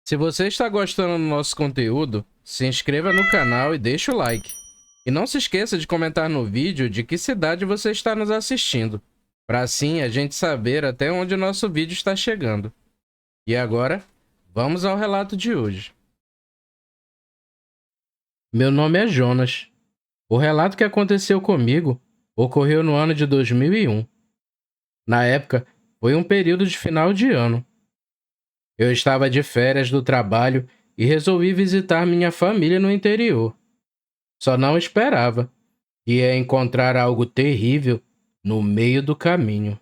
Se você está gostando do nosso conteúdo, se inscreva no canal e deixe o like. E não se esqueça de comentar no vídeo de que cidade você está nos assistindo, para assim a gente saber até onde o nosso vídeo está chegando. E agora, vamos ao relato de hoje. Meu nome é Jonas. O relato que aconteceu comigo ocorreu no ano de 2001. Na época, foi um período de final de ano. Eu estava de férias do trabalho e resolvi visitar minha família no interior. Só não esperava que ia encontrar algo terrível no meio do caminho.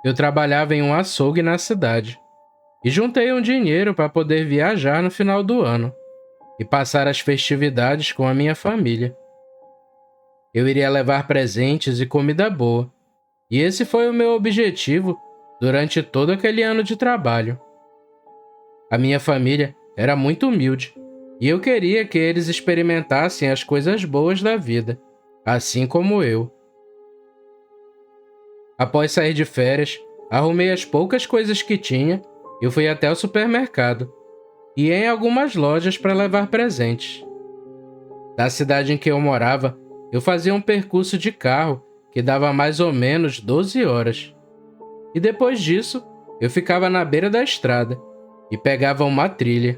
Eu trabalhava em um açougue na cidade e juntei um dinheiro para poder viajar no final do ano e passar as festividades com a minha família. Eu iria levar presentes e comida boa, e esse foi o meu objetivo durante todo aquele ano de trabalho. A minha família era muito humilde e eu queria que eles experimentassem as coisas boas da vida, assim como eu. Após sair de férias, arrumei as poucas coisas que tinha e fui até o supermercado e em algumas lojas para levar presentes. Da cidade em que eu morava, eu fazia um percurso de carro que dava mais ou menos 12 horas. E depois disso, eu ficava na beira da estrada e pegava uma trilha.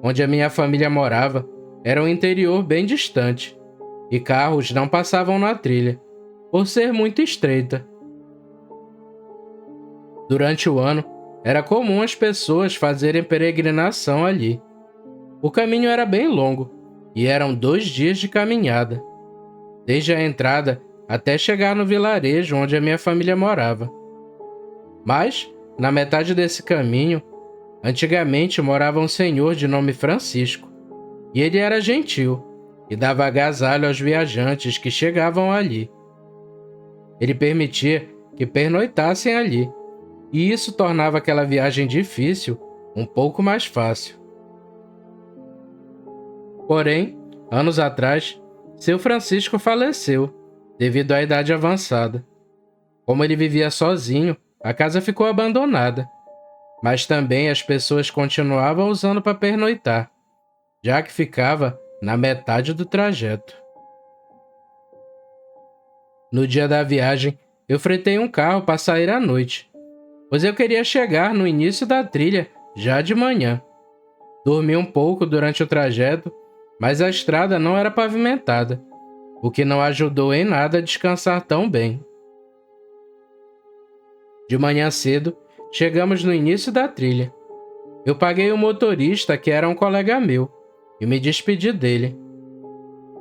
Onde a minha família morava era um interior bem distante e carros não passavam na trilha, por ser muito estreita. Durante o ano, era comum as pessoas fazerem peregrinação ali. O caminho era bem longo e eram 2 dias de caminhada, desde a entrada até chegar no vilarejo onde a minha família morava. Mas, na metade desse caminho, antigamente morava um senhor de nome Francisco, e ele era gentil e dava agasalho aos viajantes que chegavam ali. Ele permitia que pernoitassem ali, e isso tornava aquela viagem difícil um pouco mais fácil. Porém, anos atrás, seu Francisco faleceu, devido à idade avançada. Como ele vivia sozinho, a casa ficou abandonada, mas também as pessoas continuavam usando para pernoitar, já que ficava na metade do trajeto. No dia da viagem, eu fretei um carro para sair à noite, pois eu queria chegar no início da trilha já de manhã. Dormi um pouco durante o trajeto, mas a estrada não era pavimentada, o que não ajudou em nada a descansar tão bem. De manhã cedo, chegamos no início da trilha. Eu paguei o motorista, que era um colega meu, e me despedi dele.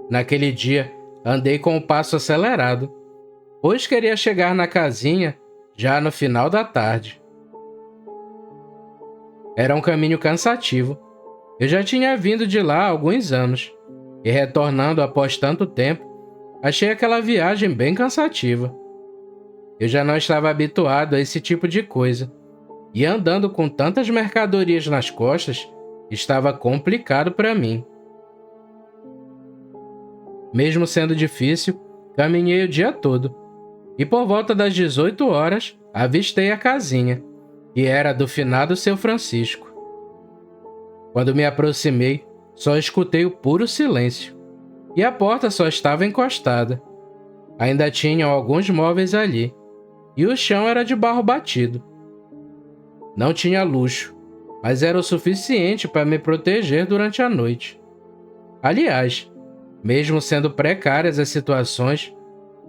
Naquele dia, andei com o passo acelerado, pois queria chegar na casinha já no final da tarde. Era um caminho cansativo. Eu já tinha vindo de lá há alguns anos, e retornando após tanto tempo, achei aquela viagem bem cansativa. Eu já não estava habituado a esse tipo de coisa, e andando com tantas mercadorias nas costas, estava complicado para mim. Mesmo sendo difícil, caminhei o dia todo, e por volta das 18 horas, avistei a casinha, que era do finado seu Francisco. Quando me aproximei, só escutei o puro silêncio, e a porta só estava encostada. Ainda tinham alguns móveis ali, e o chão era de barro batido. Não tinha luxo, mas era o suficiente para me proteger durante a noite. Aliás, mesmo sendo precárias as situações,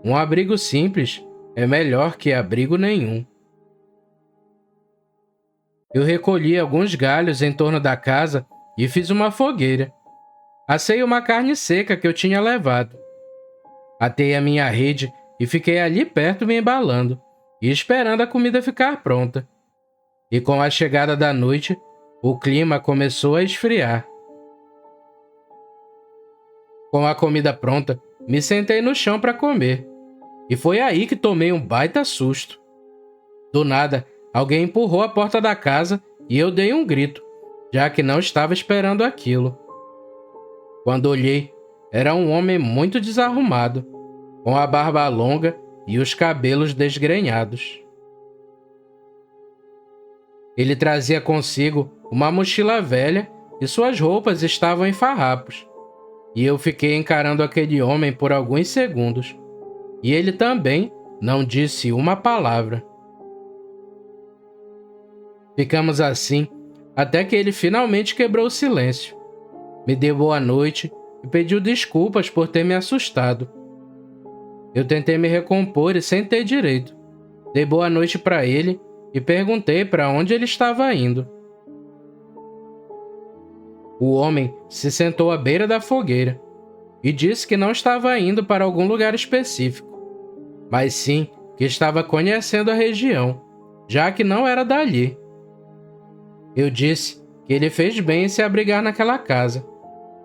um abrigo simples é melhor que abrigo nenhum. Eu recolhi alguns galhos em torno da casa e fiz uma fogueira. Assei uma carne seca que eu tinha levado. Atei a minha rede e fiquei ali perto me embalando e esperando a comida ficar pronta. E com a chegada da noite, o clima começou a esfriar. Com a comida pronta, me sentei no chão para comer. E foi aí que tomei um baita susto. Do nada, alguém empurrou a porta da casa e eu dei um grito, já que não estava esperando aquilo. Quando olhei, era um homem muito desarrumado, com a barba longa e os cabelos desgrenhados. Ele trazia consigo uma mochila velha e suas roupas estavam em farrapos. E eu fiquei encarando aquele homem por alguns segundos. E ele também não disse uma palavra. Ficamos assim até que ele finalmente quebrou o silêncio. Me deu boa noite e pediu desculpas por ter me assustado. Eu tentei me recompor e sentei direito. Dei boa noite para ele e perguntei para onde ele estava indo. O homem se sentou à beira da fogueira e disse que não estava indo para algum lugar específico, mas sim que estava conhecendo a região, já que não era dali. Eu disse que ele fez bem em se abrigar naquela casa,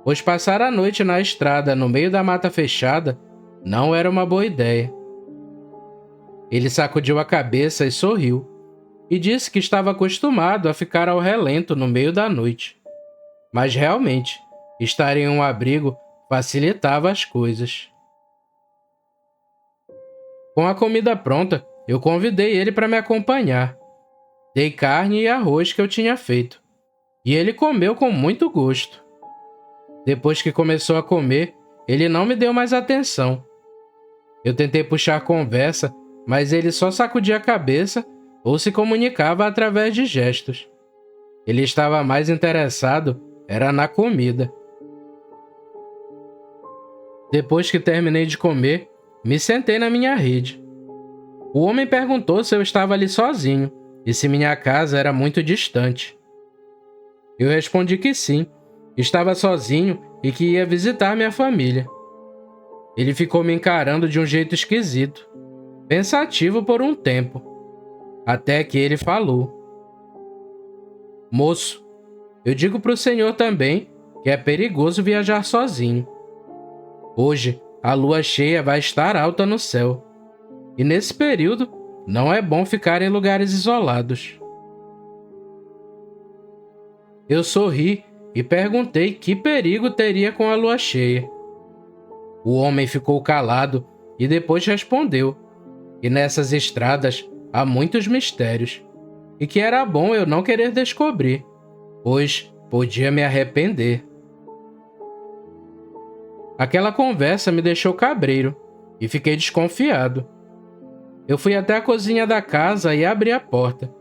pois passar a noite na estrada no meio da mata fechada não era uma boa ideia. Ele sacudiu a cabeça e sorriu, e disse que estava acostumado a ficar ao relento no meio da noite. Mas realmente, estar em um abrigo facilitava as coisas. Com a comida pronta, eu convidei ele para me acompanhar. Dei carne e arroz que eu tinha feito, e ele comeu com muito gosto. Depois que começou a comer, ele não me deu mais atenção. Eu tentei puxar conversa, mas ele só sacudia a cabeça ou se comunicava através de gestos. Ele estava mais interessado era na comida. Depois que terminei de comer, me sentei na minha rede. O homem perguntou se eu estava ali sozinho e se minha casa era muito distante. Eu respondi que sim, estava sozinho e que ia visitar minha família. Ele ficou me encarando de um jeito esquisito, pensativo por um tempo, até que ele falou: "Moço, eu digo para o senhor também que é perigoso viajar sozinho. Hoje, a lua cheia vai estar alta no céu, e nesse período não é bom ficar em lugares isolados." Eu sorri e perguntei que perigo teria com a lua cheia. O homem ficou calado e depois respondeu que nessas estradas há muitos mistérios e que era bom eu não querer descobrir, pois podia me arrepender. Aquela conversa me deixou cabreiro e fiquei desconfiado. Eu fui até a cozinha da casa e abri a porta.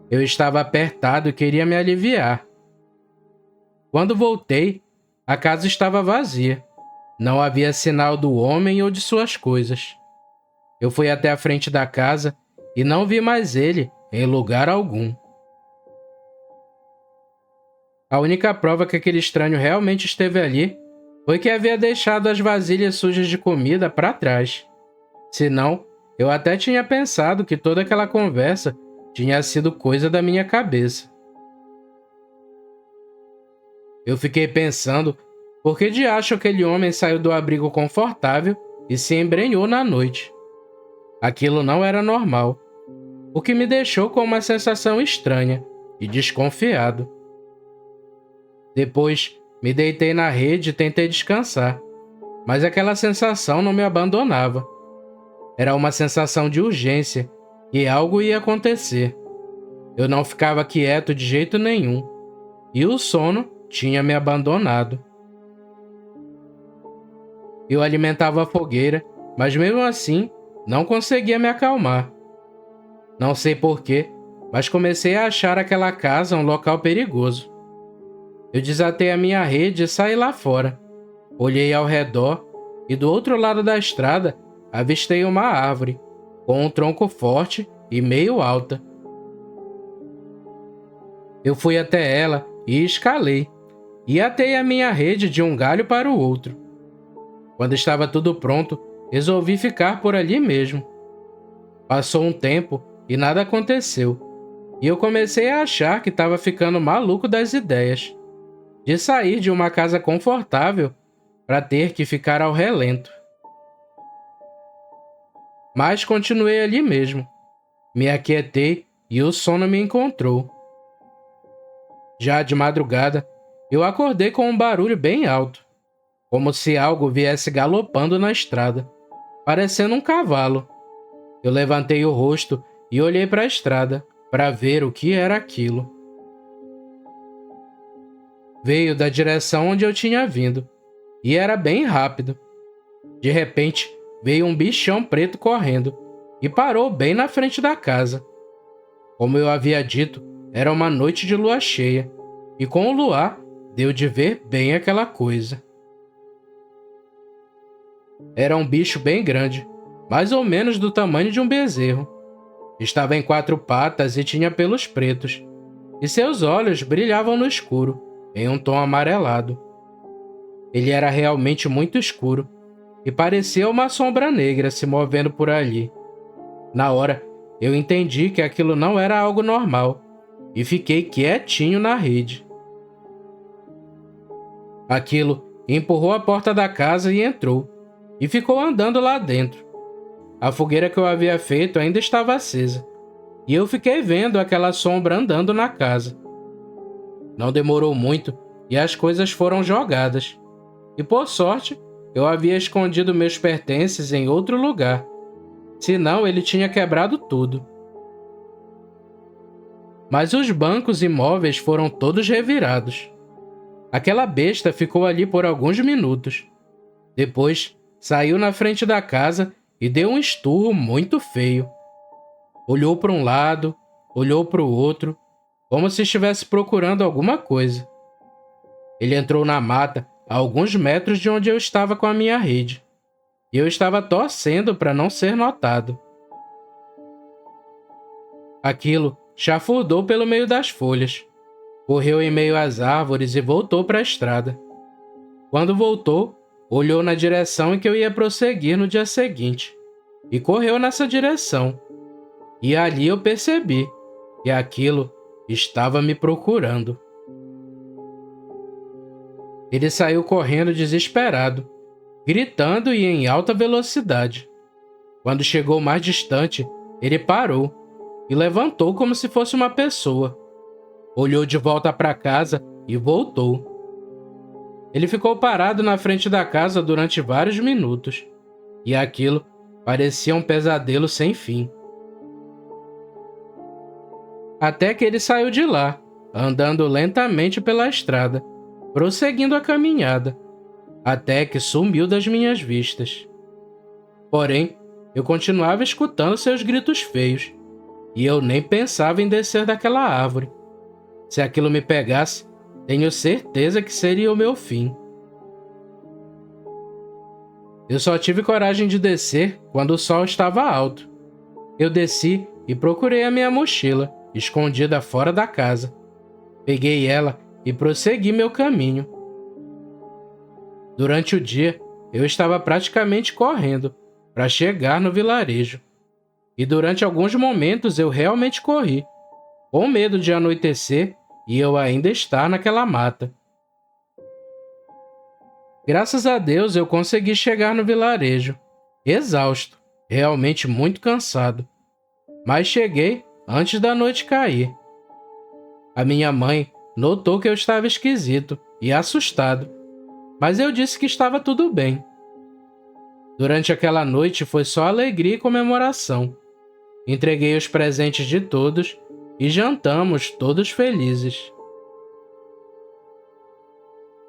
Eu estava apertado e queria me aliviar. Quando voltei, a casa estava vazia. Não havia sinal do homem ou de suas coisas. Eu fui até a frente da casa e não vi mais ele em lugar algum. A única prova que aquele estranho realmente esteve ali foi que havia deixado as vasilhas sujas de comida para trás. Senão, eu até tinha pensado que toda aquela conversa tinha sido coisa da minha cabeça. Eu fiquei pensando por que de acho aquele homem saiu do abrigo confortável e se embrenhou na noite. Aquilo não era normal, o que me deixou com uma sensação estranha e desconfiado. Depois, me deitei na rede e tentei descansar, mas aquela sensação não me abandonava. Era uma sensação de urgência, que algo ia acontecer. Eu não ficava quieto de jeito nenhum, e o sono tinha me abandonado. Eu alimentava a fogueira, mas mesmo assim não conseguia me acalmar. Não sei porquê, mas comecei a achar aquela casa um local perigoso. Eu desatei a minha rede e saí lá fora. Olhei ao redor e do outro lado da estrada avistei uma árvore, com um tronco forte e meio alta. Eu fui até ela e escalei, e atei a minha rede de um galho para o outro. Quando estava tudo pronto, resolvi ficar por ali mesmo. Passou um tempo e nada aconteceu, e eu comecei a achar que estava ficando maluco das ideias, de sair de uma casa confortável para ter que ficar ao relento. mas continuei ali mesmo. Me aquietei e o sono me encontrou. Já de madrugada, eu acordei com um barulho bem alto, como se algo viesse galopando na estrada, parecendo um cavalo. Eu levantei o rosto e olhei para a estrada, para ver o que era aquilo. Veio da direção onde eu tinha vindo, e era bem rápido. De repente, veio um bichão preto correndo, e parou bem na frente da casa. Como eu havia dito, era uma noite de lua cheia, e com o luar deu de ver bem aquela coisa. Era um bicho bem grande, mais ou menos do tamanho de um bezerro. Estava em 4 patas e tinha pelos pretos, e seus olhos brilhavam no escuro, em um tom amarelado. Ele era realmente muito escuro, e parecia uma sombra negra se movendo por ali. Na hora, eu entendi que aquilo não era algo normal, e fiquei quietinho na rede. Aquilo empurrou a porta da casa e entrou, e ficou andando lá dentro. A fogueira que eu havia feito ainda estava acesa, e eu fiquei vendo aquela sombra andando na casa. Não demorou muito, e as coisas foram jogadas. E por sorte, eu havia escondido meus pertences em outro lugar. Senão ele tinha quebrado tudo. Mas os bancos e móveis foram todos revirados. Aquela besta ficou ali por alguns minutos. Depois, saiu na frente da casa e deu um esturro muito feio. Olhou para um lado, olhou para o outro, como se estivesse procurando alguma coisa. Ele entrou na mata a alguns metros de onde eu estava com a minha rede, e eu estava torcendo para não ser notado. Aquilo chafurdou pelo meio das folhas, correu em meio às árvores e voltou para a estrada. Quando voltou, olhou na direção em que eu ia prosseguir no dia seguinte, e correu nessa direção. E ali eu percebi que aquilo estava me procurando. Ele saiu correndo desesperado, gritando e em alta velocidade. Quando chegou mais distante, ele parou e levantou como se fosse uma pessoa. Olhou de volta para casa e voltou. Ele ficou parado na frente da casa durante vários minutos, e aquilo parecia um pesadelo sem fim. Até que ele saiu de lá, andando lentamente pela estrada, prosseguindo a caminhada, até que sumiu das minhas vistas. Porém, eu continuava escutando seus gritos feios, e eu nem pensava em descer daquela árvore. Se aquilo me pegasse, tenho certeza que seria o meu fim. Eu só tive coragem de descer quando o sol estava alto. Eu desci e procurei a minha mochila, escondida fora da casa. Peguei ela e prossegui meu caminho. Durante o dia, eu estava praticamente correndo para chegar no vilarejo. E durante alguns momentos eu realmente corri, com medo de anoitecer e eu ainda estar naquela mata. Graças a Deus eu consegui chegar no vilarejo, exausto, realmente muito cansado. Mas cheguei antes da noite cair. A minha mãe notou que eu estava esquisito e assustado, mas eu disse que estava tudo bem. Durante aquela noite foi só alegria e comemoração. Entreguei os presentes de todos e jantamos todos felizes.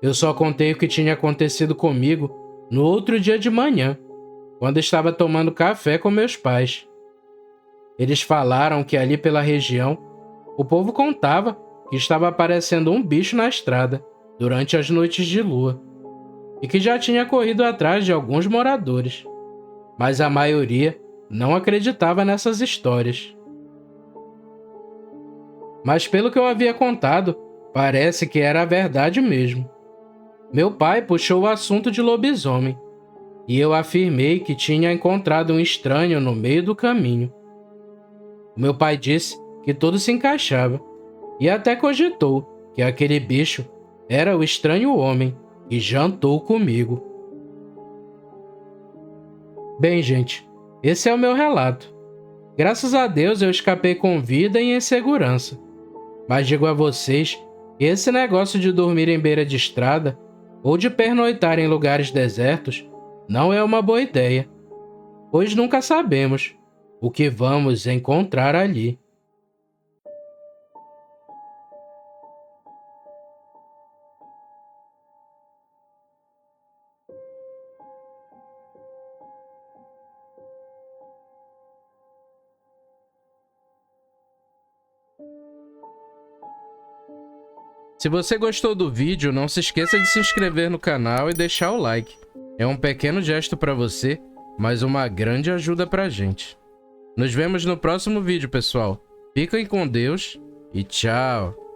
Eu só contei o que tinha acontecido comigo no outro dia de manhã, quando estava tomando café com meus pais. Eles falaram que ali pela região, o povo contava que estava aparecendo um bicho na estrada durante as noites de lua, e que já tinha corrido atrás de alguns moradores, mas a maioria não acreditava nessas histórias. Mas pelo que eu havia contado, parece que era a verdade mesmo. Meu pai puxou o assunto de lobisomem, e eu afirmei que tinha encontrado um estranho no meio do caminho. O meu pai disse que tudo se encaixava, e até cogitou que aquele bicho era o estranho homem que jantou comigo. Bem, gente, Esse é o meu relato. Graças a Deus eu escapei com vida e em segurança. Mas digo a vocês que esse negócio de dormir em beira de estrada ou de pernoitar em lugares desertos não é uma boa ideia, pois nunca sabemos o que vamos encontrar ali. Se você gostou do vídeo, não se esqueça de se inscrever no canal e deixar o like. É um pequeno gesto para você, mas uma grande ajuda pra gente. Nos vemos no próximo vídeo, pessoal. Fiquem com Deus e tchau!